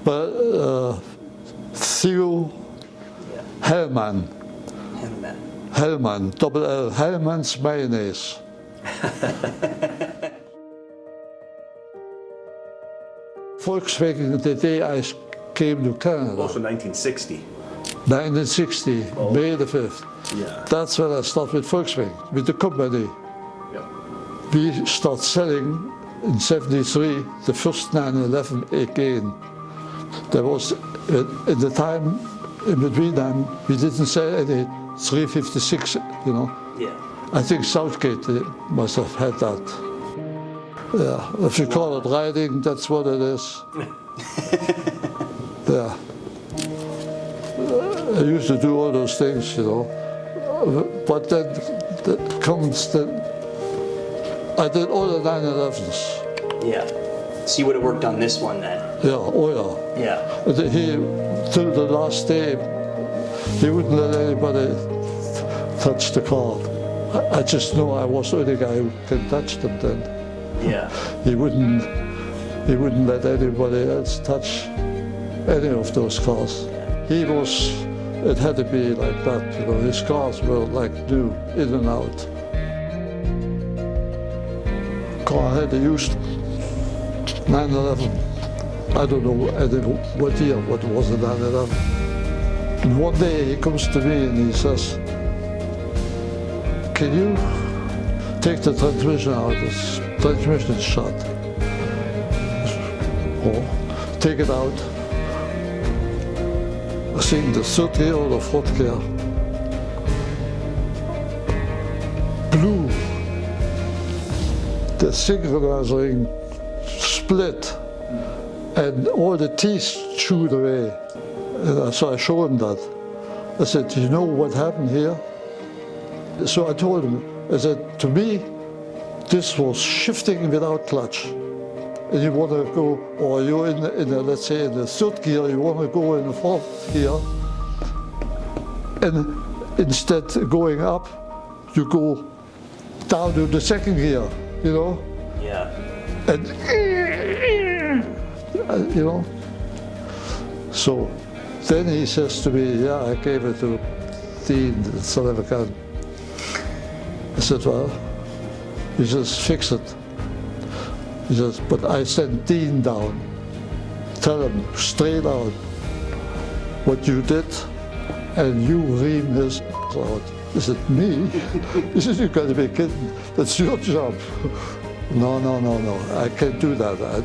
But Theo Hellman, double L, Hellman's mayonnaise. Volkswagen, the day I came to Canada. Also 1960. 1960, May the 5th. Yeah. That's when I started with Volkswagen, with the company. Yeah. We started selling in 73 the first 911 again. There was, in the time in between them, we didn't sell any 356, you know. Yeah. I think Southgate must have had that. Yeah, if you call it riding, that's what it is. Yeah. I used to do all those things, you know. But then comes the, I did all the 911s. Yeah. So you would have worked on this one then? Yeah, oh yeah. Yeah. He, till the last day, he wouldn't let anybody touch the car. I just know I was the only guy who can touch them then. Yeah. He wouldn't let anybody else touch any of those cars. He was, it had to be like that, you know, his cars were like new, in and out. Car had a used 911. I don't know what year, what was the 911. And one day he comes to me and he says, can you take the transmission out? This transmission is shut. Or take it out. I think the third gear or the fourth gear. Blew. The synchronizing split and all the teeth chewed away. And so I showed him that. I said, do you know what happened here? So I told him, I said, to me, this was shifting without clutch. And you want to go, or you're in the, let's say in the third gear, you want to go in the fourth gear. And instead going up, you go down to the second gear, you know? Yeah. And, you know? So then he says to me, yeah, I gave it to Dean, the son of a gun. I said, well, he says, fix it. He says, but I sent Dean down. Tell him straight out what you did, and you ream his out. He said, me? He said, you gotta be kidding. That's your job. No, I can't do that.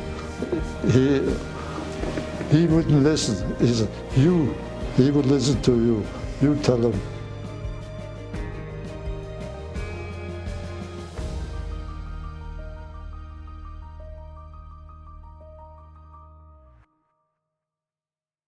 He wouldn't listen. He said, he would listen to you. You tell him.